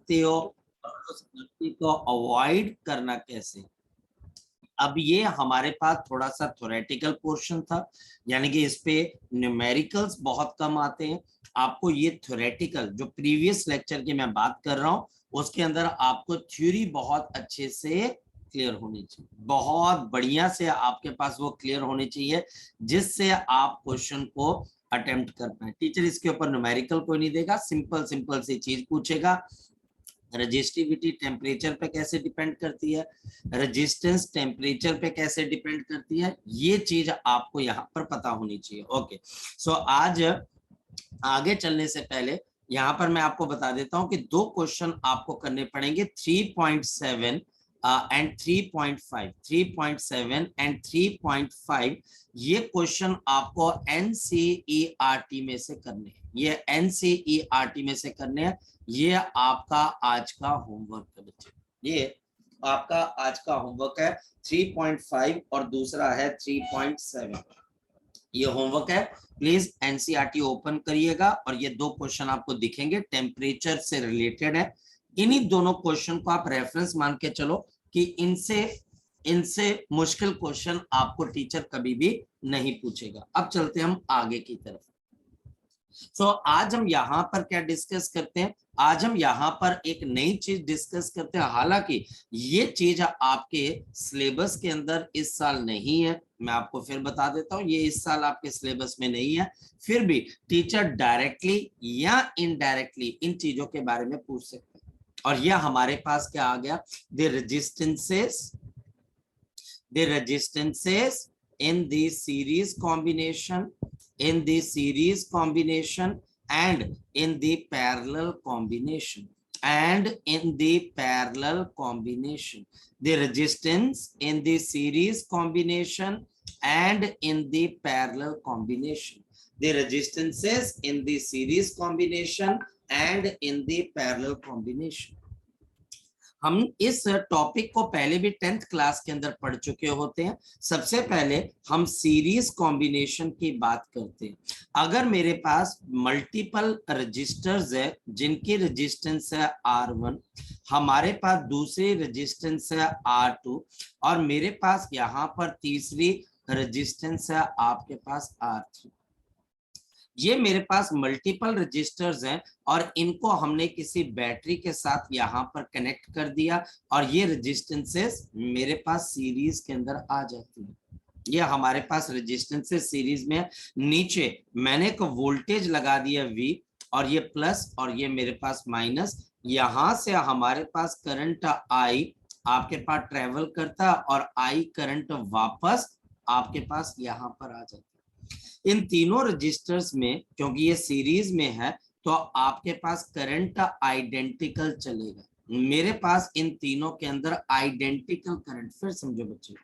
सकते हो और उस गलती को अवॉइड करना कैसे। अब ये हमारे पास थोड़ा सा थ्योरेटिकल पोर्शन था, यानी कि इस पे न्यूमेरिकल्स बहुत कम आते हैं। आपको ये थ्योरेटिकल जो प्रीवियस लेक्चर की मैं बात कर रहा हूं, उसके अंदर आपको थ्योरी बहुत अच्छे से क्लियर होनी चाहिए, बहुत बढ़िया से आपके पास वो क्लियर होनी चाहिए, जिससे आप क्वेश्चन को अटेम्प्ट कर पाए। टीचर इसके ऊपर न्यूमेरिकल कोई नहीं देगा, सिंपल सिंपल सी चीज पूछेगा। रजिस्टिविटी टेम्परेचर पे कैसे डिपेंड करती है, रेजिस्टेंस टेम्परेचर पे कैसे डिपेंड करती है, ये चीज आपको यहाँ पर पता होनी चाहिए। ओके, सो आज आगे चलने से पहले यहाँ पर मैं आपको बता देता हूँ कि दो क्वेश्चन आपको करने पड़ेंगे, 3.7 एंड 3.5, 3.7 एंड 3.5। ये क्वेश्चन आपको एनसीईआरटी में से करने हैं, ये एनसीईआरटी में से करने हैं। ये आपका आज का होमवर्क है बच्चे, ये आपका आज का होमवर्क है। 3.5 और दूसरा है 3.7, ये होमवर्क है। प्लीज एनसीईआरटी ओपन करिएगा और ये दो क्वेश्चन आपको दिखेंगे, टेम्परेचर से रिलेटेड है। इन्हीं दोनों क्वेश्चन को आप रेफरेंस मान के चलो कि इनसे मुश्किल क्वेश्चन आपको टीचर कभी भी नहीं पूछेगा। अब चलते हम आगे की तरफ। आज हम यहाँ पर क्या डिस्कस करते हैं, आज हम यहाँ पर एक नई चीज डिस्कस करते हैं। हालांकि ये चीज आपके सिलेबस के अंदर इस साल नहीं है, मैं आपको फिर बता देता हूँ, ये इस साल आपके सिलेबस में नहीं है। फिर भी टीचर डायरेक्टली या इनडायरेक्टली इन चीजों के बारे में पूछ सकते हैं। और यह हमारे पास क्या आ गया, the resistances in the series combination, in the series combination and in the parallel combination, and in the parallel combination, the resistance in the series combination and in the parallel combination, the resistances in the series combination and in the parallel combination। हम इस topic को पहले भी 10th class के अंदर पढ़ चुके होते हैं। सबसे पहले हम सीरीज कॉम्बिनेशन की बात करते हैं। अगर मेरे पास मल्टीपल रजिस्टर्स है जिनकी रेजिस्टेंस है R1, हमारे पास दूसरी रेजिस्टेंस है R2 और मेरे पास यहाँ पर तीसरी रेजिस्टेंस है आपके पास R3। ये मेरे पास मल्टीपल रजिस्टर्स हैं और इनको हमने किसी बैटरी के साथ यहाँ पर कनेक्ट कर दिया और ये रेजिस्टेंसेस मेरे पास सीरीज के अंदर आ जाती है। ये हमारे पास रेजिस्टेंसेस सीरीज में, नीचे मैंने एक वोल्टेज लगा दिया V और ये प्लस और ये मेरे पास माइनस। यहाँ से हमारे पास करंट I आपके पास ट्रेवल करता और I करंट वापस आपके पास यहाँ पर आ जाता। इन तीनों रजिस्टर्स में क्योंकि ये सीरीज में है तो आपके पास करंट आइडेंटिकल चलेगा। मेरे पास इन तीनों के अंदर आइडेंटिकल करंट, फिर समझो बच्चों,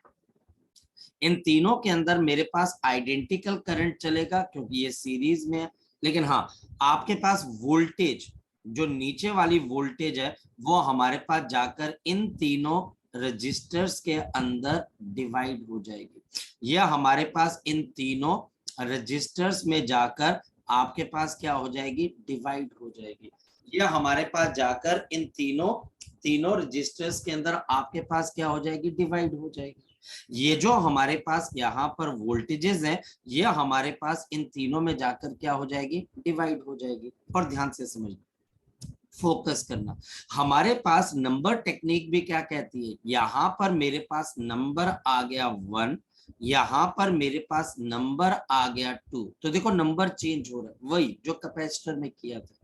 इन तीनों के अंदर मेरे पास आइडेंटिकल करंट चलेगा क्योंकि ये सीरीज में है। लेकिन हाँ, आपके पास वोल्टेज, जो नीचे वाली वोल्टेज है वो हमारे पास जाकर इन तीनों रजिस्टर्स के अंदर डिवाइड हो जाएगी। यह हमारे पास इन तीनों रजिस्टर्स में जाकर आपके पास क्या हो जाएगी, डिवाइड हो जाएगी। यह हमारे पास जाकर इन तीनों रजिस्टर्स के अंदर आपके पास क्या हो जाएगी, डिवाइड हो जाएगी। ये जो हमारे पास यहाँ पर वोल्टेजेस हैं, ये हमारे पास इन तीनों में जाकर क्या हो जाएगी, डिवाइड हो जाएगी। और ध्यान से समझना, फोकस करना, हमारे पास नंबर टेक्निक भी क्या कहती है। यहाँ पर मेरे पास नंबर आ गया 1, यहाँ पर मेरे पास नंबर आ गया 2, तो देखो नंबर चेंज हो रहा है, वही जो कैपेसिटर में किया था।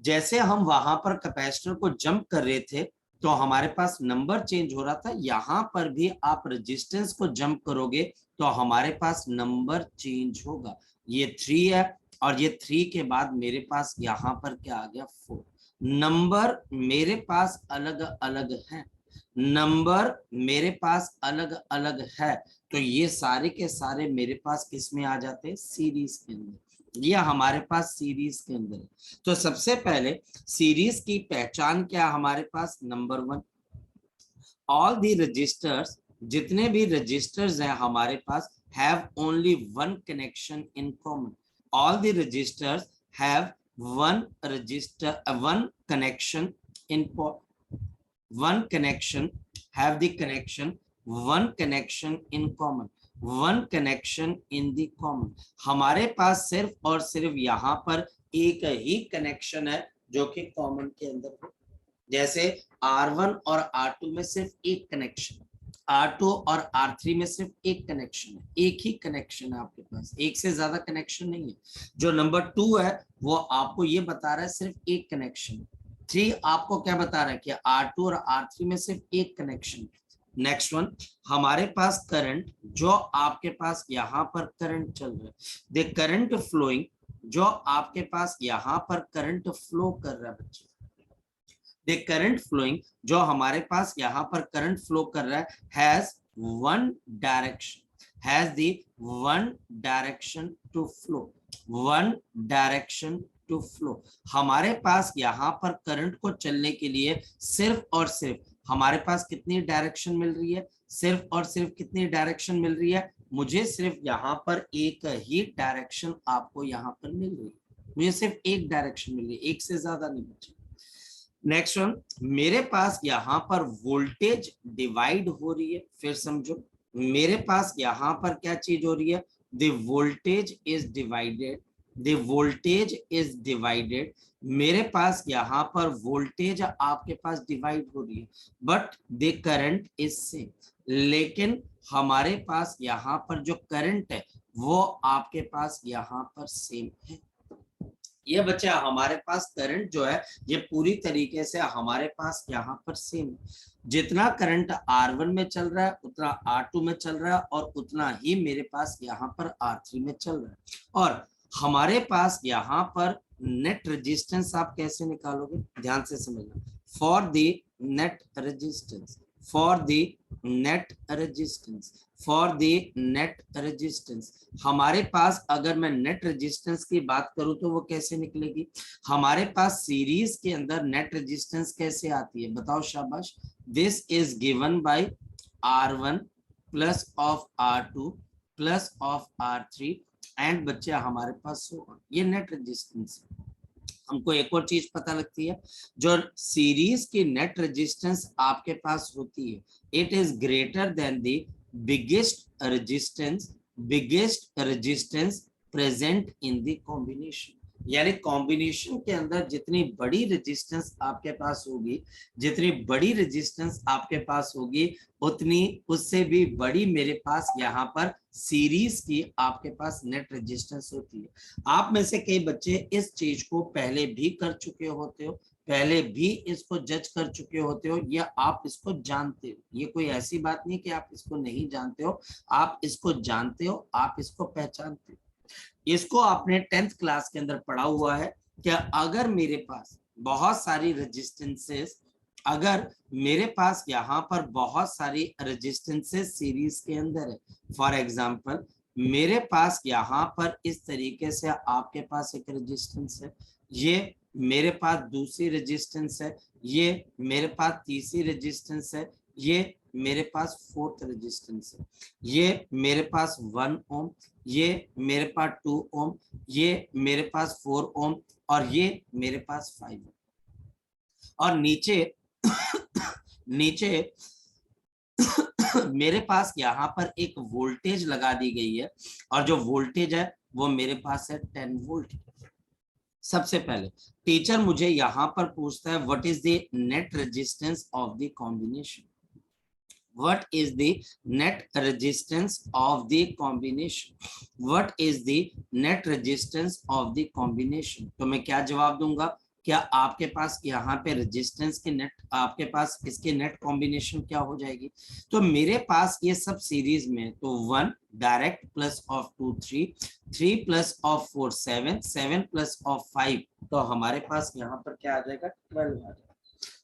जैसे हम वहां पर कैपेसिटर को जंप कर रहे थे तो हमारे पास नंबर चेंज हो रहा था, यहाँ पर भी आप रेजिस्टेंस को जंप करोगे तो हमारे पास नंबर चेंज होगा। ये 3 है और ये 3 के बाद मेरे पास यहाँ पर क्या आ गया, 4। नंबर मेरे पास अलग अलग है, नंबर मेरे पास अलग अलग है, तो ये सारे के सारे मेरे पास किस में आ जाते हैं, सीरीज के अंदर। ये हमारे पास सीरीज के अंदर है। तो सबसे पहले सीरीज की पहचान क्या हमारे पास, नंबर 1, ऑल दी रजिस्टर्स, जितने भी रजिस्टर्स हैं हमारे पास, have only one connection in common. All the registers have one register, one connection in one connection, have the connection, one connection in common, one connection in the common. हमारे पास सिर्फ और सिर्फ यहाँ पर एक ही कनेक्शन है जो कि कॉमन के अंदर है। जैसे R1 और R2 में सिर्फ एक कनेक्शन, R2 और R3 में सिर्फ एक कनेक्शन है, एक ही कनेक्शन है आपके पास, एक से ज्यादा कनेक्शन नहीं है। जो नंबर 2 है वो आपको ये बता रहा है सिर्फ एक कनेक्शन। 3 आपको क्या बता रहा है कि R2 और R3 में सिर्फ एक कनेक्शन। नेक्स्ट वन, हमारे पास करंट, जो आपके पास यहाँ पर करंट चल रहा है, द करंट फ्लोइंग, जो आपके पास यहाँ पर करंट फ्लो कर रहा है बच्चे, द करंट फ्लोइंग, जो हमारे पास यहाँ पर करंट फ्लो कर रहा है, has one direction, has the one direction to flow, one direction to flow. हमारे पास यहाँ पर करंट को चलने के लिए सिर्फ और सिर्फ हमारे पास कितनी डायरेक्शन मिल रही है, सिर्फ और सिर्फ कितनी डायरेक्शन मिल रही है, मुझे सिर्फ यहाँ पर एक ही डायरेक्शन आपको यहाँ पर मिल रही है, मुझे सिर्फ एक डायरेक्शन मिल रही है, एक से ज्यादा नहीं बची। नेक्स्ट वन, मेरे पास यहाँ पर वोल्टेज डिवाइड हो रही है, फिर समझो मेरे पास यहाँ पर क्या चीज हो रही है, the voltage is divided, the voltage is divided, मेरे पास यहाँ पर वोल्टेज आपके पास डिवाइड हो रही है, but the current is same, लेकिन हमारे पास यहाँ पर जो करंट है वो आपके पास यहाँ पर सेम है। ये बच्चा हमारे पास करंट जो है ये पूरी तरीके से हमारे पास यहाँ पर सेम है। जितना करंट R1 में चल रहा है उतना R2 में चल रहा है और उतना ही मेरे पास यहाँ पर R3 में चल रहा है। और हमारे पास यहाँ पर नेट रेजिस्टेंस आप कैसे निकालोगे, ध्यान से समझना। For the net resistance, for the net resistance, for the net resistance, हमारे पास अगर मैं नेट रेजिस्टेंस की बात करूं तो वो कैसे निकलेगी, हमारे पास सीरीज के अंदर नेट रेजिस्टेंस कैसे आती है, बताओ शाबाश। This is given by R1 plus of R2 plus of R3 and बच्चे हमारे पास ये नेट रेजिस्टेंस है। हमको एक और चीज पता लगती है, जो सीरीज की नेट रेजिस्टेंस आपके पास होती है, it is greater than the biggest resistance present in the combination. यानी कॉम्बिनेशन के अंदर जितनी बड़ी रेजिस्टेंस आपके पास होगी, जितनी बड़ी रेजिस्टेंस आपके पास होगी, उतनी उससे भी बड़ी मेरे पास यहाँ पर सीरीज की आपके पास नेट रेजिस्टेंस होती है। आप में से कई बच्चे इस चीज को पहले भी कर चुके होते हो, पहले भी इसको जज कर चुके होते हो, या आप इसको जानते हो। ये कोई ऐसी बात नहीं कि आप इसको नहीं जानते हो, आप इसको जानते हो, आप इसको पहचानते हो। इसको आपने 10th क्लास के अंदर पढ़ा हुआ है कि अगर मेरे पास बहुत सारी रेजिस्टेंसेस, अगर मेरे पास यहाँ पर बहुत सारी रेजिस्टेंसेस सीरीज के अंदर है, फॉर एग्जांपल मेरे पास यहाँ पर इस तरीके से आपके पास एक रेजिस्टेंस है, ये मेरे पास दूसरी रेजिस्टेंस है, ये मेरे पास तीसरी रेजिस्टेंस है, ये मेरे पास फोर्थ रेजिस्टेंस है, ये मेरे पास 1 ओम, ये मेरे पास 2 ओम, ये मेरे पास 4 ओम और ये मेरे पास 5 ओम। और नीचे नीचे मेरे पास यहाँ पर एक वोल्टेज लगा दी गई है और जो वोल्टेज है वो मेरे पास है 10 वोल्ट। सबसे पहले टीचर मुझे यहाँ पर पूछता है what is the net resistance of the combination, what is the net resistance of the combination, what is the net resistance of the combination। तो मैं क्या जवाब दूंगा, क्या आपके पास यहाँ पे रेजिस्टेंस के नेट, आपके पास इसके नेट कॉम्बिनेशन क्या हो जाएगी। तो मेरे पास ये सब सीरीज में, तो 1 direct plus of 2 3, 3 plus of 4 7, 7 plus of 5, तो हमारे पास यहाँ पर क्या आ जाएगा 12 आ जाएगा।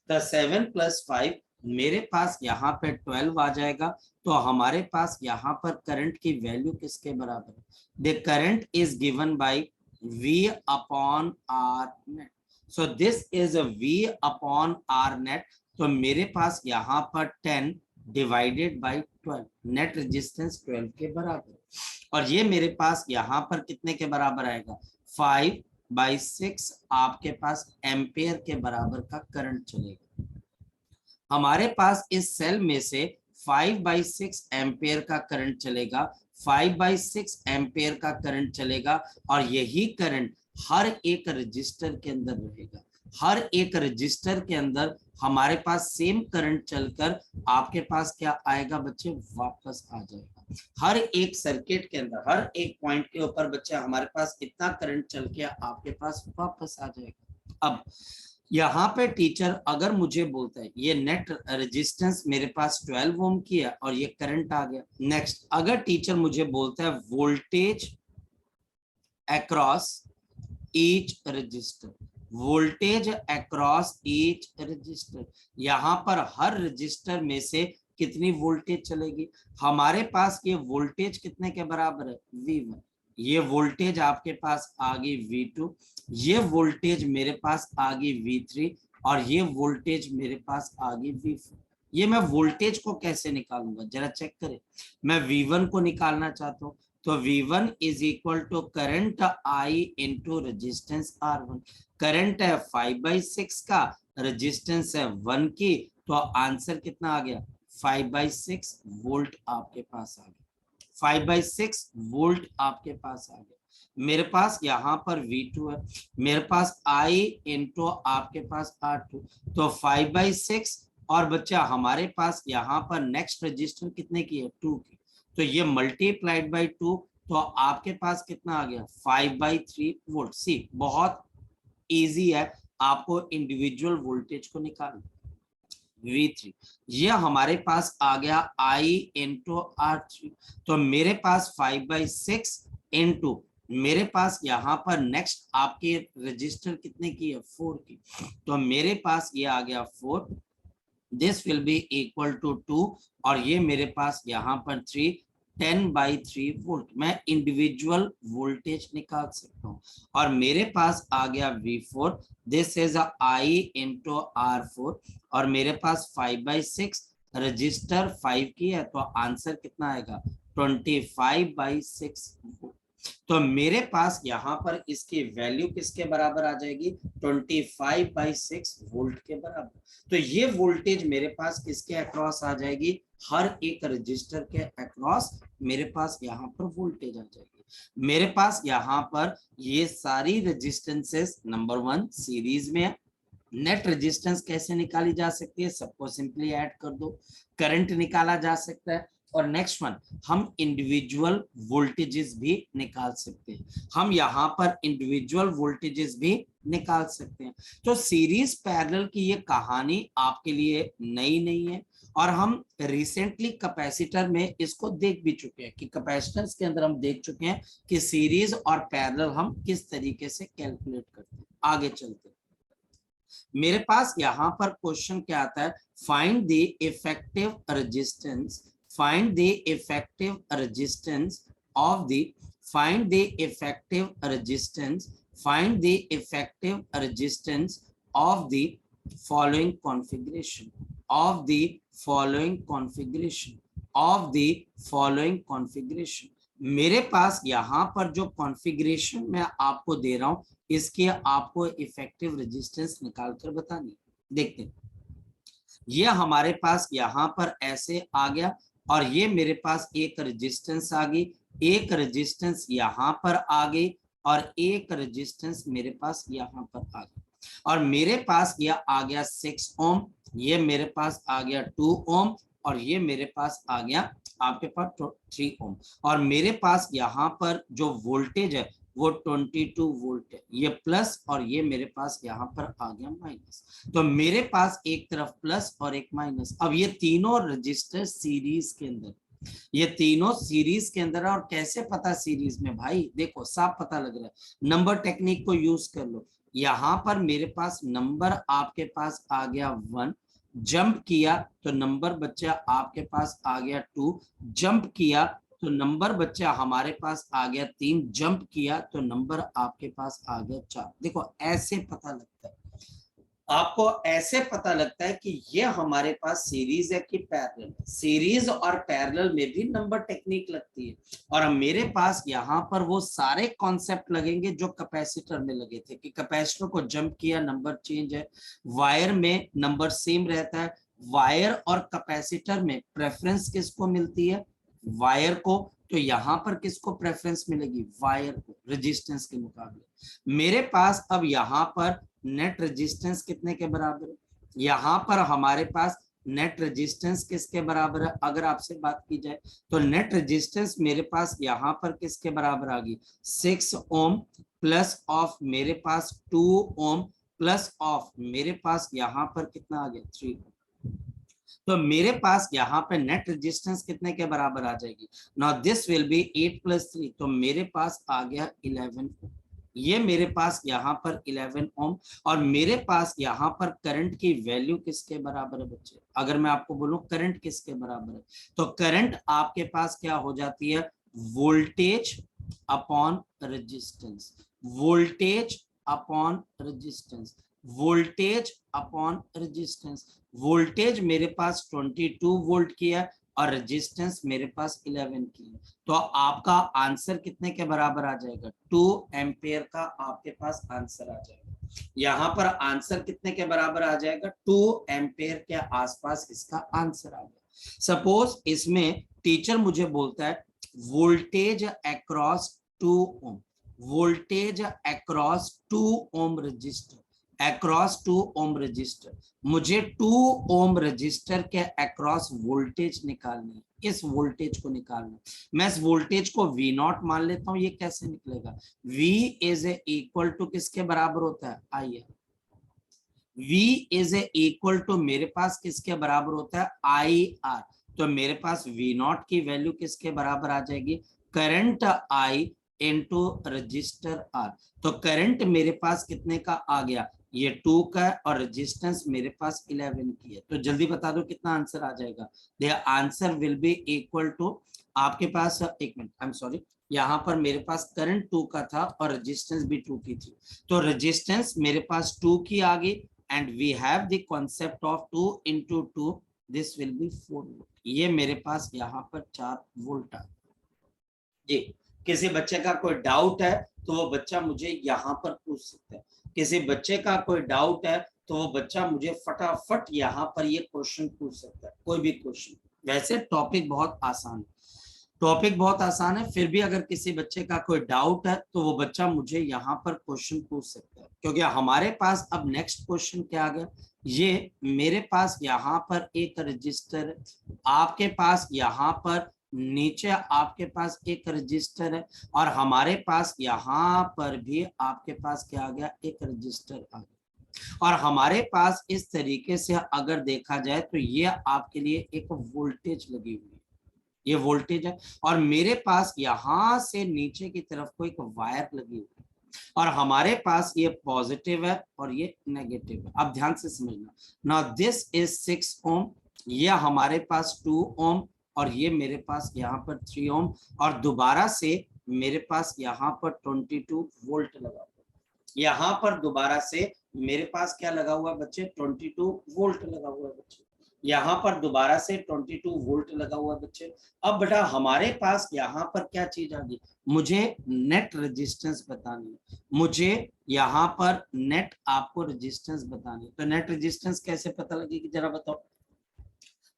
तो 7 प्लस 5 मेरे पास यहाँ पे 12 आ जाएगा। तो हमारे पास यहाँ पर करंट की वैल्यू किसके बराबर है, the current is given by V upon R net. So this is V upon R net. तो मेरे पास यहाँ पर 10 डिवाइडेड बाय 12, नेट रेजिस्टेंस 12 के बराबर, और ये मेरे पास यहाँ पर कितने के बराबर आएगा 5 बाई 6 आपके पास एम्पेयर के बराबर का करंट चलेगा। हमारे पास इस सेल में से 5/6 एम्पेयर का करंट चलेगा, 5/6 एम्पेयर का करंट चलेगा, और यही करंट हर एक रजिस्टर के अंदर रहेगा। हर एक रजिस्टर के अंदर हमारे पास सेम करंट चलकर आपके पास क्या आएगा बच्चे, वापस आ जाएगा। हर एक सर्किट के अंदर, हर एक पॉइंट के ऊपर बच्चे हमारे पास इतना करंट चल के आपके पास वापस आ जाएगा। अब यहाँ पे टीचर अगर मुझे बोलता है ये नेट रेजिस्टेंस मेरे पास 12 ओम की है और ये करंट आ गया। नेक्स्ट, अगर टीचर मुझे बोलता है voltage across each resistor, voltage across each resistor, यहाँ पर हर रजिस्टर में से कितनी वोल्टेज चलेगी। हमारे पास ये वोल्टेज कितने के बराबर है, V1। ये वोल्टेज आपके पास आ गई V2, ये वोल्टेज मेरे पास आ गई V3, और ये वोल्टेज मेरे पास आ गई V4। ये मैं वोल्टेज को कैसे निकालूंगा, जरा चेक करें। मैं V1 को निकालना चाहता हूं, तो V1 is equal to current I into resistance R1। Current है 5/6 का, रजिस्टेंस है 1 की, तो आंसर कितना आ गया, 5/6 वोल्ट आपके पास आ गया। 5/6 वोल्ट आपके पास आ गया। मेरे पास यहाँ पर V2 है, मेरे पास I इंटू आपके पास R2, तो 5/6, और बच्चा हमारे पास यहाँ पर नेक्स्ट रजिस्टर कितने की है, 2 की, तो ये मल्टीप्लाइड बाई 2, तो आपके पास कितना आ गया, 5/3 वोल्ट। सी बहुत इजी है आपको इंडिविजुअल वोल्टेज को निकालना। V3 ये हमारे पास आ गया I इंटू R3, तो मेरे पास 5/6 इंटू मेरे पास यहाँ पर नेक्स्ट आपके रजिस्टर कितने की है, 4 की, तो मेरे पास ये आ गया 4, this will be equal to 2, और ये मेरे पास यहाँ पर 3, 10/3 वोल्ट। मैं इंडिविजुअल वोल्टेज निकाल सकता हूँ, और मेरे पास आ गया V4, this is I into R4, और मेरे पास 5/6 रजिस्टर 5 की है, तो आंसर कितना आएगा, 25/6 वोल्ट। तो मेरे पास यहाँ पर इसकी वैल्यू किसके बराबर आ जाएगी, 25/6 वोल्ट के बराबर। तो ये वोल्टेज मेरे पास किसके अक्रॉस आ जाएगी, हर एक रजिस्टर के अक्रॉस मेरे पास यहाँ पर वोल्टेज आ जाएगी। मेरे पास यहाँ पर ये सारी रेजिस्टेंसेस नंबर 1 सीरीज में है। नेट रेजिस्टेंस कैसे निकाली जा सकती है, सबको सिंपली ऐड कर दो, करंट निकाला जा सकता है, और नेक्स्ट वन हम इंडिविजुअल वोल्टेजेस भी निकाल सकते हैं। हम यहाँ पर इंडिविजुअल वोल्टेजेस भी निकाल सकते हैं। तो सीरीज पैरेलल की ये कहानी आपके लिए नई नहीं है, और हम रिसेंटली कैपेसिटर में इसको देख भी चुके हैं कि कैपेसिटर्स के अंदर हम देख चुके हैं कि सीरीज और पैरेलल हम किस तरीके से कैलकुलेट करते हैं। आगे चलते हैं, मेरे पास यहाँ पर क्वेश्चन क्या आता है, find the effective resistance, find the effective resistance of the, find the effective resistance, find the effective resistance of the following configuration, of the following configuration, of the following configuration। मेरे पास यहाँ पर जो configuration मैं आपको दे रहा हूं, इसके आपको इफेक्टिव रेजिस्टेंस निकाल कर बतानी। देखते हैं, ये हमारे पास यहाँ पर ऐसे आ गया, और ये मेरे पास एक रेजिस्टेंस आ गई, एक रेजिस्टेंस यहाँ पर आ गई, और एक रेजिस्टेंस मेरे पास यहाँ पर आ गई, और मेरे पास यह आ गया 6 ओम, ये मेरे पास आ गया 2 ओम, और ये मेरे पास आ गया आपके पास 3 ओम, और मेरे पास यहाँ पर जो वोल्टेज है वो 22 वोल्ट है, ये प्लस, और ये मेरे पास यहाँ पर आ गया माइनस। तो मेरे पास एक तरफ प्लस और एक माइनस। अब ये तीनों रजिस्टर सीरीज के अंदर, ये तीनों सीरीज के अंदर, और कैसे पता सीरीज में, भाई देखो साफ पता लग रहा है, नंबर टेक्निक को यूज कर लो। यहाँ पर मेरे पास नंबर आपके पास आ गया 1, जंप किया तो नंबर बच्चा आपके पास आ गया 2, जंप किया तो नंबर बच्चा हमारे पास आ गया 3, जंप किया तो नंबर आपके पास आ गया 4। देखो ऐसे पता लगता है। आपको ऐसे पता लगता है कि ये हमारे पास सीरीज है कि पैरेलल है। सीरीज और पैरेलल में भी नंबर टेक्निक लगती है, और अब मेरे पास यहाँ पर वो सारे कॉन्सेप्ट लगेंगे जो कैपेसिटर में लगे थे कि कैपेसिटर को जंप किया नंबर चेंज है, वायर में नंबर सेम रहता है। वायर और कैपेसिटर में प्रेफरेंस किसको मिलती है? वायर को। तो यहाँ पर किसको प्रेफरेंस मिलेगी? वायर को, रेजिस्टेंस के मुकाबले। मेरे पास अब यहाँ पर नेट रेजिस्टेंस कितने के बराबर है? यहाँ पर हमारे पास नेट रेजिस्टेंस किसके बराबर है? अगर आपसे बात की जाए तो नेट रेजिस्टेंस मेरे पास यहाँ पर किसके बराबर आ गई? 6 ओम प्लस ऑफ मेरे पास 2 ओम प्लस ऑफ मेरे पास यहाँ पर कितना आ गया? 3 ओम। तो मेरे पास यहाँ पे नेट रेजिस्टेंस कितने के बराबर आ जाएगी? नाउ दिस विल बी 8 + 3, तो मेरे पास आ गया 11 ओम। ये मेरे पास यहाँ पर 11 ओम। और मेरे पास यहाँ पर करंट की वैल्यू किसके बराबर है बच्चे? अगर मैं आपको बोलूं करंट किसके बराबर है, तो करंट आपके पास क्या हो जाती है? Voltage upon resistance. Voltage upon resistance. Voltage upon resistance. Voltage मेरे पास 22 वोल्ट की है और रेजिस्टेंस मेरे पास 11 की है। तो आपका आंसर कितने के बराबर आ जाएगा? 2 एम्पियर का आपके पास आंसर आ जाएगा। यहाँ पर आंसर कितने के बराबर आ जाएगा? 2 एम्पियर के आसपास इसका आंसर आ जाएगा। सपोज इसमें टीचर मुझे बोलता है वोल्टेज अक्रॉस 2 ओम, voltage across 2 ohm resistor, across 2 ohm resistor. मुझे 2 ओम रजिस्टर के अक्रॉस वोल्टेज निकालनी है, इस वोल्टेज को निकालना है। मैं इस वोल्टेज को V नॉट मान लेता हूं। ये कैसे निकलेगा? V इज इक्वल टू किसके बराबर होता है? आई। V इज इक्वल टू मेरे पास किसके बराबर होता है? IR। तो मेरे पास V नॉट की वैल्यू किसके बराबर आ जाएगी? Current I into register R। तो करंट मेरे पास कितने का आ गया? ये 2 का है और रेजिस्टेंस मेरे पास 11 की है। तो जल्दी बता दो कितना आंसर आ जाएगा? The answer will be equal to आपके पास, एक मिनट, आई एम सॉरी, यहाँ पर मेरे पास करंट 2 का था और रेजिस्टेंस भी 2 की थी। तो रेजिस्टेंस मेरे पास 2 की आ गई and we have the concept of 2 into 2, this will be 4 volt। ये मेरे पास यहाँ पर 4 वोल्ट आ जी। किसी बच्चे का कोई डाउट है तो वो बच्चा मुझे यहाँ पर पूछ सकता है। किसी बच्चे का कोई डाउट है तो वो बच्चा मुझे फटाफट यहाँ पर ये क्वेश्चन पूछ सकता है, कोई भी क्वेश्चन। वैसे टॉपिक बहुत आसान है, टॉपिक बहुत आसान है, फिर भी अगर किसी बच्चे का कोई डाउट है तो वो बच्चा मुझे यहाँ पर क्वेश्चन पूछ सकता है। क्योंकि हमारे पास अब नेक्स्ट क्वेश्चन क्या आ गया? ये मेरे पास यहाँ पर एक रजिस्टर है, आपके पास यहाँ पर नीचे आपके पास एक रजिस्टर है, और हमारे पास यहाँ पर भी आपके पास क्या आ गया? एक रजिस्टर आ गया। और हमारे पास इस तरीके से अगर देखा जाए तो ये आपके लिए एक वोल्टेज लगी हुई है, ये वोल्टेज है। और मेरे पास यहां से नीचे की तरफ को एक वायर लगी हुई है, और हमारे पास ये पॉजिटिव है और ये नेगेटिव है। अब ध्यान से समझना। नाउ दिस इज 6 ओम, ये हमारे पास 2 ओम, और ये मेरे पास यहाँ पर 3 ओम, और दोबारा से मेरे पास यहाँ पर 22 वोल्ट लगा हुआ है। यहाँ पर दोबारा से मेरे पास क्या लगा हुआ है बच्चे? 22 वोल्ट लगा हुआ है बच्चे। यहाँ पर दोबारा से 22 वोल्ट लगा हुआ है बच्चे। अब बेटा हमारे पास यहाँ पर क्या चीज आ गई? मुझे नेट रेजिस्टेंस बतानी है, मुझे यहाँ पर नेट आपको रेजिस्टेंस बतानी है। तो नेट रेजिस्टेंस कैसे पता लगेगी जरा बताओ?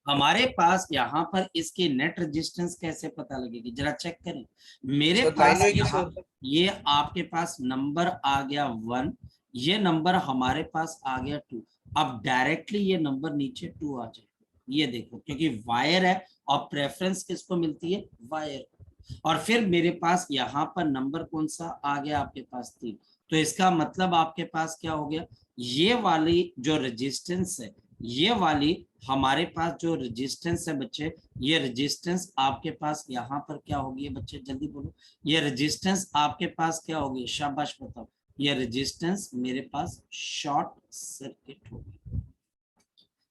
हमारे पास यहाँ पर इसकी नेट रेजिस्टेंस कैसे पता लगेगी जरा चेक करें। मेरे पास यहाँ ये आपके पास नंबर आ गया 1, ये नंबर हमारे पास आ गया 2। अब डायरेक्टली ये नंबर नीचे 2 आ जाए, ये देखो, क्योंकि वायर है और प्रेफरेंस किसको मिलती है? वायर। और फिर मेरे पास यहाँ पर नंबर कौन सा आ गया? आपके पास 3। तो इसका मतलब आपके पास क्या हो गया? ये वाली जो रेजिस्टेंस है, ये वाली हमारे पास जो रेजिस्टेंस है बच्चे, ये रेजिस्टेंस आपके पास यहाँ पर क्या होगी बच्चे? जल्दी बोलो। ये रेजिस्टेंस आपके पास क्या होगी? शाबाश बताओ। ये रेजिस्टेंस मेरे पास शॉर्ट सर्किट होगी।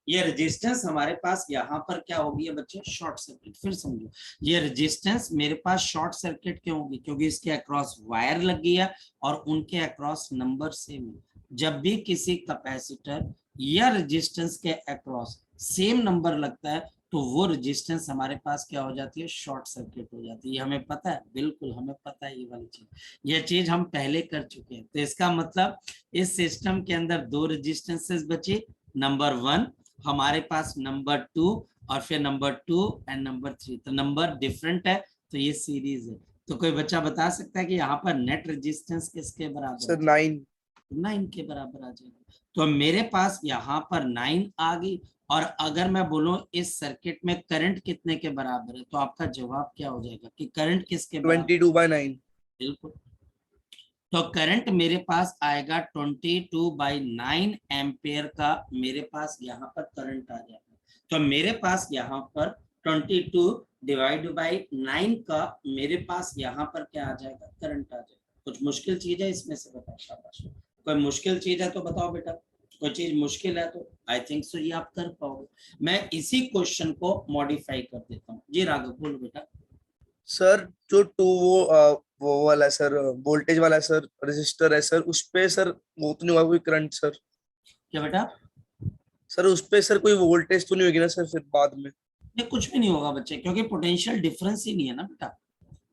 ये रेजिस्टेंस हमारे पास यहाँ पर क्या होगी बच्चे? Short circuit. फिर समझो, ये रेजिस्टेंस मेरे पास शॉर्ट सर्किट क्यों होगी? क्योंकि इसके अक्रॉस वायर लगी है और उनके अक्रॉस नंबर सेम है। जब भी किसी कैपेसिटर या रेजिस्टेंस के अक्रॉस सेम नंबर लगता है तो वो रेजिस्टेंस हमारे पास क्या हो जाती है, शॉर्ट सर्किट हो जाती है। ये हमें पता है, बिल्कुल हमें पता है ये वाली चीज, ये चीज हम पहले कर चुके हैं। तो इसका मतलब इस सिस्टम के अंदर दो रेजिस्टेंसेस बची, नंबर 1 हमारे पास, नंबर 2 और फिर नंबर 2 एंड नंबर 3। तो नंबर डिफरेंट है तो ये सीरीज है। तो कोई बच्चा बता सकता है कि यहाँ पर नेट रेजिस्टेंस किसके बराबर सर है? 9। 9 के बराबर आ जाएगा। तो मेरे पास यहाँ पर 9 आ गई। और अगर मैं बोलूं इस सर्किट में करंट कितने के बराबर है, तो आपका जवाब क्या हो जाएगा कि करंट किसके बराबर? 22/9। बिल्कुल। तो करंट मेरे पास आएगा 22/9 एम्पेयर का, मेरे पास यहाँ पर करंट आ जाएगा। तो मेरे पास यहाँ पर 22/9 का मेरे पास यहाँ पर क्या आ जाएगा, करंट आ जाएगा। कुछ मुश्किल चीज है इसमें से? बताओ, शाबाश। कोई मुश्किल चीज है तो बताओ बेटा, कोई चीज मुश्किल है तो आई थिंक सो ये आप कर पाओगे। मैं इसी क्वेश्चन को मॉडिफाई कर देता हूँ। जी राघव बोलो बेटा। सर जो वो वाला है सर, वोल्टेज वाला है सर, रेजिस्टर है सर, उस पे सर वो तो नहीं होगा कोई करंट सर? क्या बेटा? सर उस पे सर कोई वोल्टेज तो नहीं होगी ना सर फिर बाद में? ये कुछ भी नहीं होगा बच्चे, क्योंकि पोटेंशियल डिफरेंस ही नहीं है ना बेटा।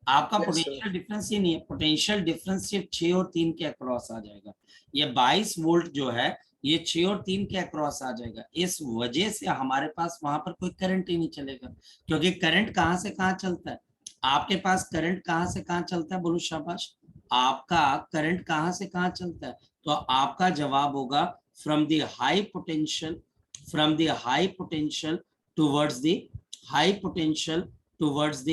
आपका यस सर। पोटेंशियल डिफरेंस ही नहीं है, पोटेंशियल डिफरेंस सिर्फ 6 और 3 के अक्रॉस आ जाएगा। ये 22 वोल्ट जो है ये 6 और 3 के अक्रॉस आ जाएगा। इस वजह से हमारे पास वहां पर कोई करंट ही नहीं चलेगा, क्योंकि करंट कहां से कहां चलता है? आपके पास करंट कहां से कहां चलता है, बोलो शाबाश। आपका करंट कहां से कहां चलता है? तो आपका जवाब होगा from the high potential, from the high potential towards the high potential, towards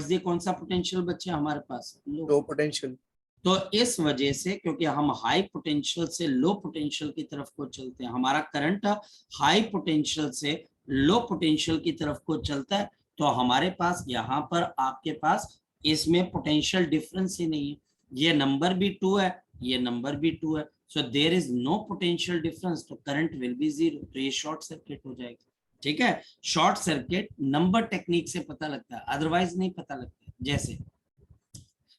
the कौन सा पोटेंशियल बच्चे हमारे पास, लो। Low potential. तो इस वजह से, क्योंकि हम हाई पोटेंशियल से लो पोटेंशियल की तरफ को चलते हैं, हमारा करंट हाई पोटेंशियल से लो पोटेंशियल की तरफ को चलता है, तो हमारे पास यहाँ पर आपके पास इसमें पोटेंशियल डिफरेंस ही नहीं है। ये नंबर भी 2 है, ये नंबर भी 2 है, so there is no potential difference, तो करंट विल बी 0, तो ये शॉर्ट सर्किट हो जाएगा। ठीक है, शॉर्ट सर्किट नंबर टेक्निक से पता लगता है, अदरवाइज नहीं पता लगता। जैसे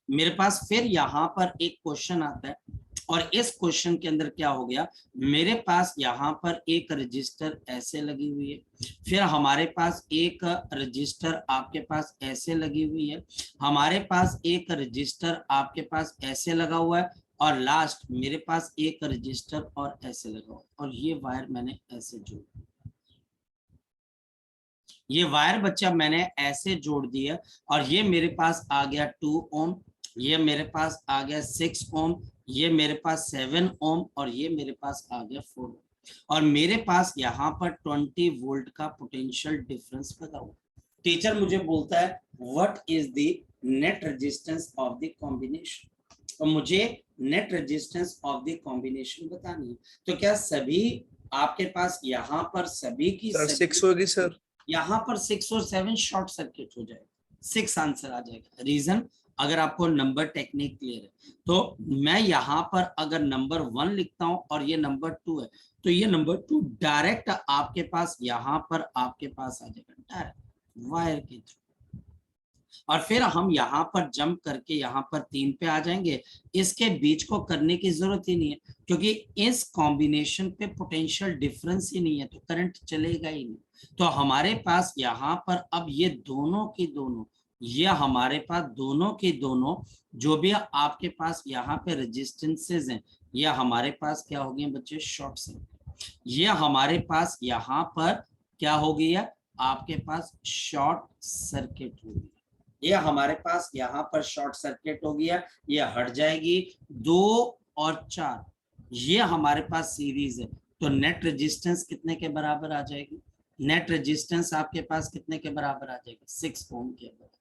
मेरे पास फिर यहाँ पर एक क्वेश्चन आता है, और इस क्वेश्चन के अंदर क्या हो गया, मेरे पास यहाँ पर एक रजिस्टर ऐसे लगी हुई है, फिर हमारे पास एक रजिस्टर आपके पास ऐसे लगी हुई है, हमारे पास एक रजिस्टर आपके पास ऐसे लगा हुआ है, और लास्ट मेरे पास एक रजिस्टर और ऐसे लगा हुआ है, और ये वायर मैंने ऐसे जोड़ा। ये वायर बच्चा मैंने ऐसे जोड़ दिया, और ये मेरे पास आ गया 2 ओम, ये मेरे पास आ गया 6 ओम, ये मेरे पास 7 ओम, और ये मेरे पास आ गया 4 ओम, और मेरे पास यहाँ पर 20 वोल्ट का पोटेंशियल डिफरेंस लगा हुआ। टीचर मुझे बोलता है what is the net resistance of the combination, तो मुझे net resistance of the combination बतानी है। तो क्या सभी आपके पास यहाँ पर सभी की सर सभी 6 होगी सर। यहाँ पर 6 और 7 शॉर्ट सर्किट हो जाएगा, 6 आंसर आ जाएगा। रीजन, अगर आपको नंबर टेक्निक क्लियर है, तो मैं यहाँ पर अगर नंबर 1 लिखता हूं और ये नंबर 2 है, तो ये नंबर 2 डायरेक्ट आपके पास यहाँ पर आपके पास आ जाएगा डायरेक्ट वायर के थ्रू, और फिर हम यहाँ पर जंप करके यहाँ पर 3 पे आ जाएंगे। इसके बीच को करने की जरूरत ही नहीं है, क्योंकि इस कॉम्बिनेशन पे पोटेंशियल डिफरेंस ही नहीं है, तो करंट चलेगा ही नहीं। तो हमारे पास यहाँ पर अब ये दोनों की दोनों, ये हमारे पास दोनों की दोनों जो भी आपके पास यहाँ पे रेजिस्टेंसेज हैं, ये हमारे पास क्या हो गए बच्चे, शॉर्ट सर्किट। ये हमारे पास यहाँ पर क्या हो गया, आपके पास शॉर्ट सर्किट हो गया। ये हमारे पास यहाँ पर शॉर्ट सर्किट हो गया, ये हट जाएगी। 2 और 4 ये हमारे पास सीरीज है, तो नेट रेजिस्टेंस कितने के बराबर आ जाएगी, नेट रेजिस्टेंस आपके पास कितने के बराबर आ जाएगी, 6 ओम के बराबर।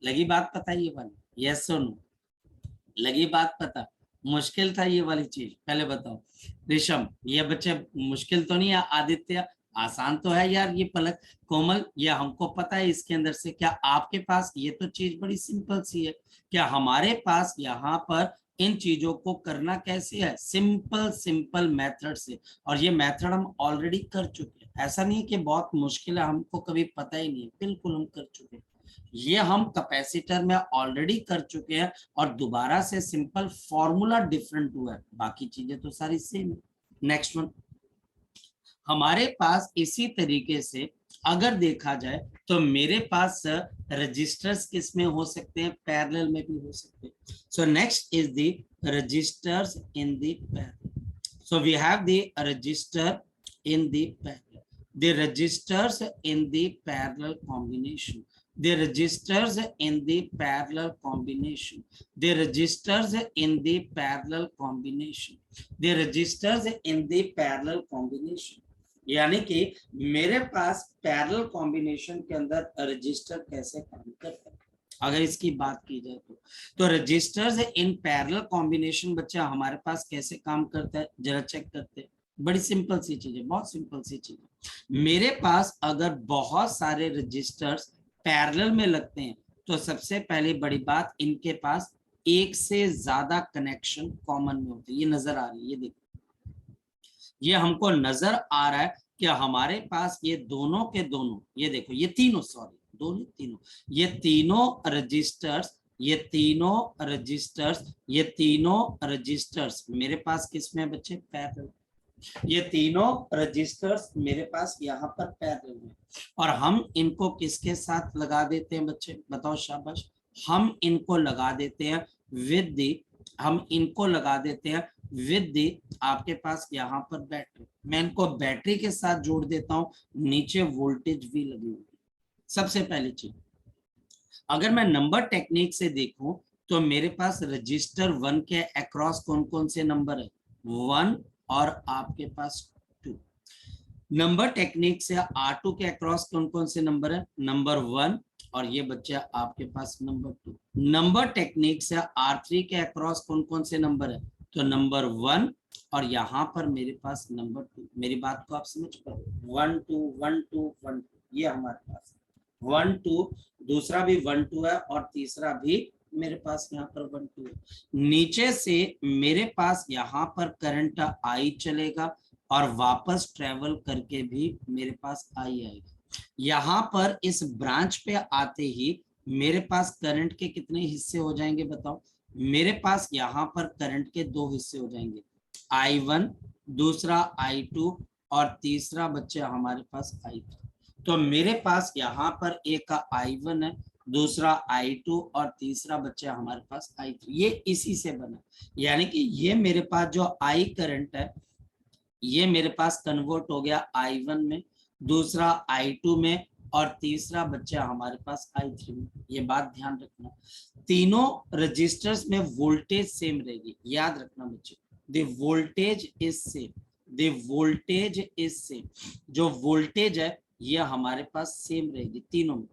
लगी बात पता ये वाली, यस और नो? लगी बात पता? मुश्किल था ये वाली चीज, पहले बताओ ऋषम, ये बच्चे मुश्किल तो नहीं है? आदित्य, आसान तो है यार ये। पलक, कोमल, ये हमको पता है इसके अंदर से। क्या आपके पास ये तो चीज बड़ी सिंपल सी है, क्या हमारे पास यहाँ पर इन चीजों को करना कैसे है, सिंपल सिंपल मेथड से, और ये मेथड हम ऑलरेडी कर चुके हैं। ऐसा नहीं है कि बहुत मुश्किल है, हमको कभी पता ही नहीं है, बिल्कुल हम कर चुके हैं। ये हम कैपेसिटर में ऑलरेडी कर चुके हैं और दोबारा से सिंपल फॉर्मूला डिफरेंट हुआ है, बाकी चीजें तो सारी सेम है। नेक्स्ट वन, हमारे पास इसी तरीके से अगर देखा जाए तो मेरे पास रजिस्टर्स किस में हो सकते हैं, पैरेलल में भी हो सकते हैं। So next is the resistors in the parallel. So we have the resistor in the parallel, the registers in the parallel combination, the registers in the parallel combination, the registers in the parallel combination, the registers in the parallel combination। यानी कि मेरे पास parallel combination के अंदर register कैसे काम करता है अगर इसकी बात की जाए तो रजिस्टर्स इन पैरेलल कॉम्बिनेशन बच्चा हमारे पास कैसे काम करता है, जरा चेक करते हैं। बड़ी सिंपल सी चीज है, बहुत सिंपल सी चीज है। मेरे पास अगर बहुत सारे रजिस्टर्स पैरेलल में लगते हैं तो सबसे पहले बड़ी बात, इनके पास एक से ज्यादा कनेक्शन कॉमन में होते हैं। ये नजर आ रही है, ये देखो, ये हमको नजर आ रहा है कि हमारे पास ये दोनों के दोनों, ये देखो ये तीनों, सॉरी दोनों तीनों, ये तीनों रजिस्टर्स, ये तीनों रजिस्टर्स, ये तीनों रजिस्टर्स मेरे पास किसमें बच्चे, पैरेलल। ये तीनों रजिस्टर्स मेरे पास यहाँ पर पैरेलल में, और हम इनको किसके साथ लगा देते हैं बच्चे, बताओ शाबाश, हम इनको लगा देते हैं विद दी, हम इनको लगा देते हैं विद दी आपके पास यहाँ पर बैटरी। मैं इनको बैटरी के साथ जोड़ देता हूँ, नीचे वोल्टेज भी लगी हुई। सबसे पहली चीज, अगर मैं नंबर टेक्निक से देखूं तो मेरे पास रजिस्टर 1 के अक्रॉस कौन कौन से नंबर है, 1 और आपके पास 2। नंबर टेक्निक से R2 के अक्रॉस कौन कौन से नंबर है, नंबर 1 और ये बच्चा आपके पास नंबर 2। नंबर टेक्निक से R3 के अक्रॉस कौन कौन से नंबर है, तो नंबर 1 और यहाँ पर मेरे पास नंबर 2। मेरी बात को आप समझ पाओ, 1 2 1 2 1 2, ये हमारे पास 1 2, दूसरा भी 1 2 है और तीसरा भी मेरे पास यहाँ पर 1 2 है। नीचे से मेरे पास यहाँ पर करंट आई चलेगा और वापस ट्रेवल करके भी मेरे पास आई आएगा। यहाँ पर इस ब्रांच पे आते ही मेरे पास करंट के कितने हिस्से हो जाएंगे बताओ, मेरे पास यहाँ पर करंट के 2 हिस्से हो जाएंगे, I1 दूसरा I2 और तीसरा बच्चे हमारे पास I3। तो मेरे पास यहाँ पर एक का I1 है, दूसरा I2 और तीसरा बच्चा हमारे पास I3। ये इसी से बना, यानी कि ये मेरे पास जो I करंट है ये मेरे पास कन्वर्ट हो गया I1 में, दूसरा I2 में और तीसरा बच्चा हमारे पास I3 में। ये बात ध्यान रखना, तीनों रजिस्टर्स में वोल्टेज सेम रहेगी, याद रखना बच्चे, the voltage is same, the voltage is same. जो वोल्टेज है ये हमारे पास सेम रहेगी तीनों में,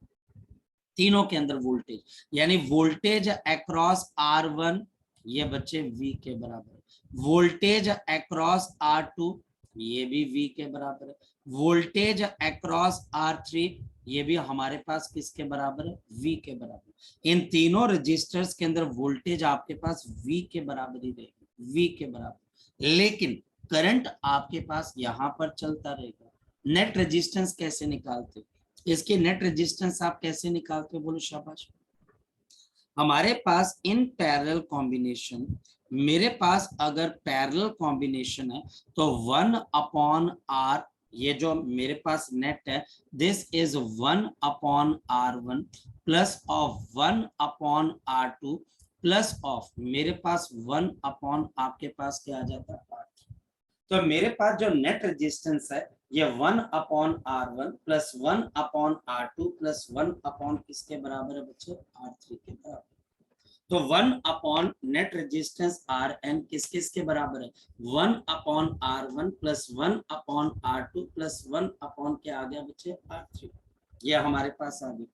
तीनों के अंदर वोल्टेज, यानी वोल्टेज अक्रॉस R1 ये बच्चे V के बराबर है, वोल्टेज अक्रॉस R2 ये भी V के बराबर है, वोल्टेज अक्रॉस R3 ये भी हमारे पास किसके बराबर है, V के बराबर। इन तीनों रजिस्टर्स के अंदर वोल्टेज आपके पास V के बराबर ही रहेगी, V के बराबर, लेकिन करंट आपके पास यहाँ पर चलता रहेगा। नेट रेजिस्टेंस कैसे निकालते, इसके नेट रेजिस्टेंस आप कैसे निकालते हो, बोलो शाबाश। हमारे पास इन पैरेलल कॉम्बिनेशन, मेरे पास अगर पैरेलल कॉम्बिनेशन है तो 1/R, ये जो मेरे पास नेट है this is 1/R1 plus of 1/R2 plus of मेरे पास 1 अपॉन आपके पास क्या आ जाता है R3। तो मेरे पास जो नेट रेजिस्टेंस है ये 1/R1 plus 1/R2 plus 1 upon किसके बराबर है बच्चे, R3 के बराबर। तो 1 अपॉन नेट रेजिस्टेंस Rn किस किस के बराबर है, 1/R1 plus 1/R2 plus 1 upon क्या आ गया बच्चे, R3। ये हमारे पास आ गया,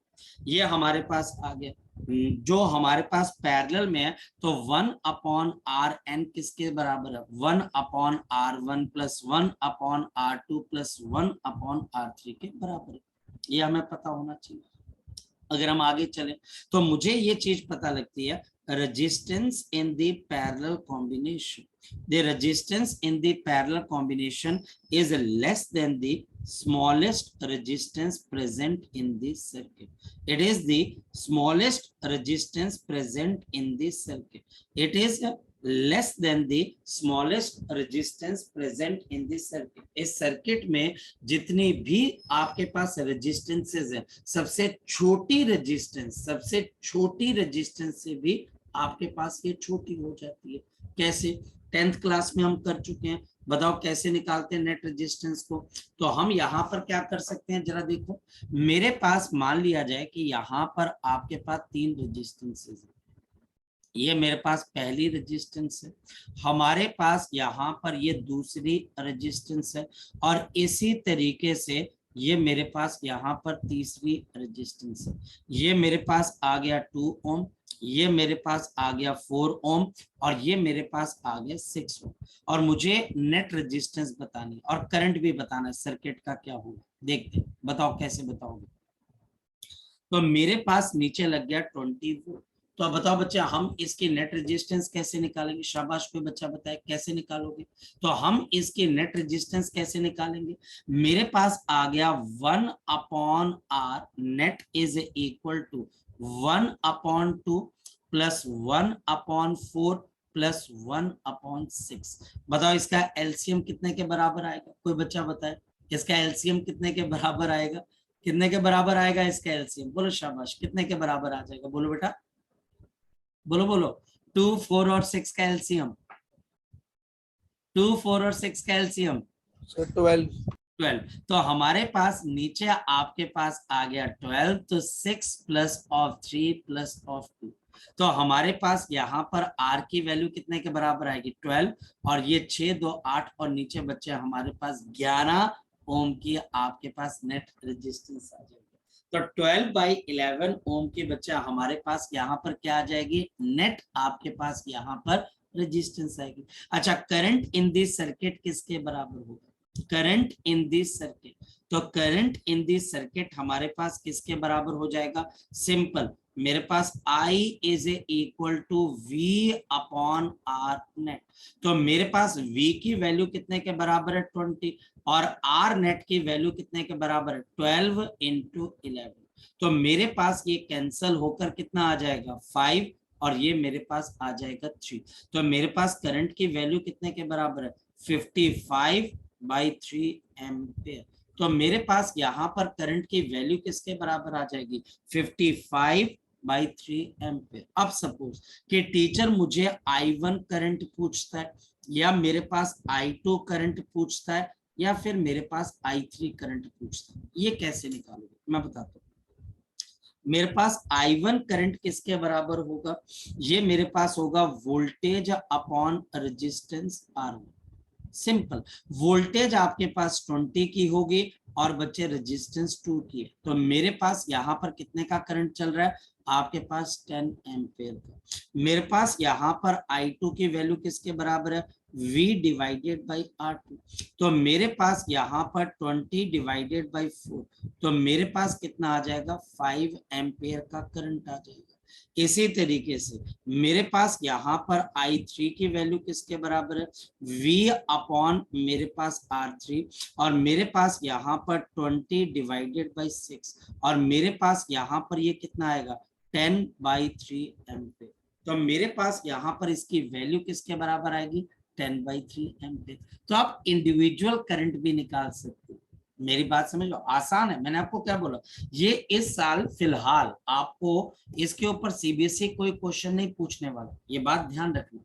ये हमारे पास आ गया। जो हमारे पास पैरेलल में है तो 1/Rn किसके बराबर है, 1/R1 plus 1/R2 plus 1/R3 के बराबर है। ये हमें पता होना चाहिए। अगर हम आगे चले तो मुझे ये चीज पता लगती है resistance in the parallel combination. The resistance in the parallel combination is less than the smallest resistance present in the circuit. It is the smallest resistance present in the circuit. It is less than the smallest resistance present in the circuit. इस circuit में जितनी भी आपके पास resistances है, सबसे छोटी resistance से भी आपके पास ये छोटी हो जाती है। कैसे? 10th क्लास में हम कर चुके हैं। बताओ कैसे निकालते हैं नेट रेजिस्टेंस को। तो हम यहाँ पर क्या कर सकते हैं, जरा देखो। मेरे पास मान लिया जाए कि यहाँ पर आपके पास 3 रेजिस्टेंसेस है। ये मेरे पास पहली रेजिस्टेंस है, हमारे पास यहाँ पर ये दूसरी रेजिस्टेंस है, और इसी तरीके से ये मेरे पास यहाँ पर तीसरी रेजिस्टेंस है। ये मेरे पास आ गया 2 ओम, ये मेरे पास आ गया 4 ओम, और ये मेरे पास आ गया 6 ओम। और मुझे नेट रेजिस्टेंस बतानी और करंट भी बताना है सर्किट का क्या होगा। देखते हैं, बताओ कैसे बताओगे। तो मेरे पास नीचे लग गया 20 वोल्ट। तो अब बताओ बच्चा, हम इसकी नेट रेजिस्टेंस कैसे निकालेंगे? शाबाश, कोई बच्चा बताए कैसे निकालोगे। तो हम इसकी नेट रेजिस्टेंस कैसे निकालेंगे? मेरे पास आ गया 1/R net is equal to 1/2 plus 1/4 plus 1/6। बताओ इसका एलसीएम कितने के बराबर आएगा? कोई बच्चा बताए इसका एलसीएम कितने के बराबर आएगा? कितने के बराबर आएगा इसका एलसीएम? बोलो शाबाश, कितने के बराबर आ जाएगा? बोलो बेटा, बोलो बोलो। 2, 4 और 6 का एलसीएम, 2, 4 और 6 का एलसीएम सर 12। तो हमारे पास नीचे आपके पास आ गया 12, तो 6 प्लस ऑफ 3 प्लस ऑफ 2। तो हमारे पास यहाँ पर R की वैल्यू कितने के बराबर आएगी? 12, और ये 6, 2, 8, और नीचे बच्चे हमारे पास 11 ओम की आपके पास नेट रेजिस्टेंस आ जाएगी। तो 12/11 ओम के बच्चा हमारे पास यहाँ पर क्या आ जाएगी? नेट आपके पास यहाँ पर रेजिस्टेंस आएगी। अच्छा, करंट इन दिस सर्किट किसके बराबर होगा? करंट इन दिस सर्किट, तो करंट इन दिस सर्किट हमारे पास किसके बराबर हो जाएगा? सिंपल, मेरे पास I is equal to V/R net. तो मेरे पास V की वैल्यू कितने के बराबर है? 20, और R नेट की वैल्यू कितने के बराबर है? 12 × 11। तो मेरे पास ये कैंसल होकर कितना आ जाएगा? 5, और ये मेरे पास आ जाएगा 3। तो मेरे पास करंट की वैल्यू कितने के बराबर है? 55/3 एम्पियर। तो मेरे पास यहाँ पर करंट की वैल्यू किसके बराबर आ जाएगी? 55/3 एम्पियर। अब सपोज कि टीचर मुझे I1 करंट पूछता है, या मेरे पास I2 करंट पूछता है, या फिर मेरे पास I3 करंट पूछता है। ये कैसे निकालोगे मैं बताता हूँ। मेरे पास I1 करंट किसके बराबर होगा? ये मेरे पास होगा voltage upon resistance R1। Simple, voltage आपके पास 20 की होगी और बच्चे रेजिस्टेंस 2 की है। तो मेरे पास यहाँ पर कितने का करंट चल रहा है? आपके पास 10 एम्पियर का। मेरे पास यहाँ पर I2 की वैल्यू किसके बराबर है? V/R2। तो मेरे पास यहाँ पर 20/4, तो मेरे पास कितना आ जाएगा? 5 एम्पियर का करंट आ जाएगा। इसी तरीके से मेरे पास यहाँ पर I3 की वैल्यू किसके बराबर है? V/ मेरे पास R3, और मेरे पास यहाँ पर 20/6, और मेरे पास यहाँ पर ये कितना आएगा? 10/3 एम्पियर। तो मेरे पास यहाँ पर इसकी वैल्यू किसके बराबर आएगी? 10/3 एम्पियर। तो आप इंडिविजुअल करंट भी निकाल सकते हो। मेरी बात समझ लो, आसान है। मैंने आपको क्या बोला, ये इस साल फिलहाल आपको इसके ऊपर सीबीएसई कोई क्वेश्चन नहीं पूछने वाला, ये बात ध्यान रखना।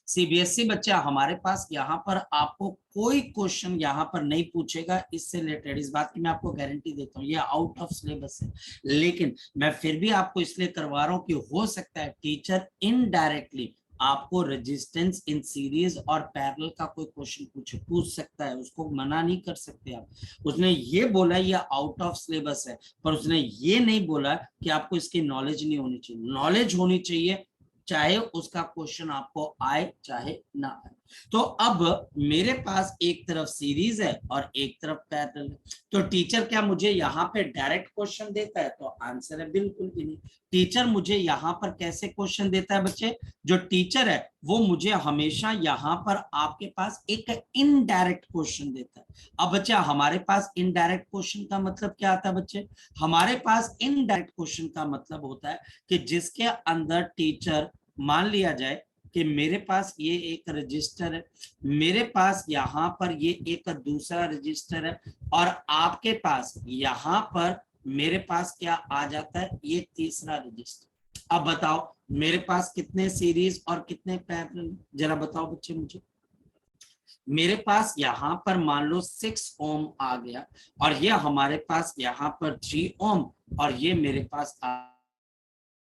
सीबीएसई बच्चा हमारे पास यहाँ पर आपको कोई क्वेश्चन यहाँ पर नहीं पूछेगा इससे रिलेटेड, इस बात की मैं आपको गारंटी देता हूँ। ये आउट ऑफ सिलेबस है, लेकिन मैं फिर भी आपको इसलिए करवा रहा हूँ कि हो सकता है टीचर इनडायरेक्टली आपको रेजिस्टेंस इन सीरीज और पैरेलल का कोई क्वेश्चन पूछ सकता है, उसको मना नहीं कर सकते आप। उसने ये बोला ये आउट ऑफ सिलेबस है, पर उसने ये नहीं बोला कि आपको इसकी नॉलेज नहीं होनी चाहिए। नॉलेज होनी चाहिए, चाहे उसका क्वेश्चन आपको आए चाहे ना आए। तो अब मेरे पास एक तरफ सीरीज है और एक तरफ पैरेलल है, तो टीचर क्या मुझे यहाँ पे डायरेक्ट क्वेश्चन देता है? तो आंसर है बिल्कुल भी नहीं। टीचर मुझे यहाँ पर कैसे क्वेश्चन देता है बच्चे? जो टीचर है वो मुझे हमेशा यहाँ पर आपके पास एक इनडायरेक्ट क्वेश्चन देता है। अब बच्चा हमारे पास इनडायरेक्ट क्वेश्चन का मतलब क्या आता है बच्चे? हमारे पास इनडायरेक्ट क्वेश्चन का मतलब होता है कि जिसके अंदर टीचर, मान लिया जाए कि मेरे पास ये एक रजिस्टर है, मेरे पास यहाँ पर ये एक दूसरा रजिस्टर है, और आपके पास यहाँ पर मेरे पास क्या आ जाता है? ये तीसरा रजिस्टर। अब बताओ मेरे पास कितने सीरीज और कितने पैरेलल? जरा बताओ बच्चे मुझे। मेरे पास यहाँ पर मान लो 6 ओम आ गया, और ये हमारे पास यहाँ पर 3 ओम, और ये मेरे पास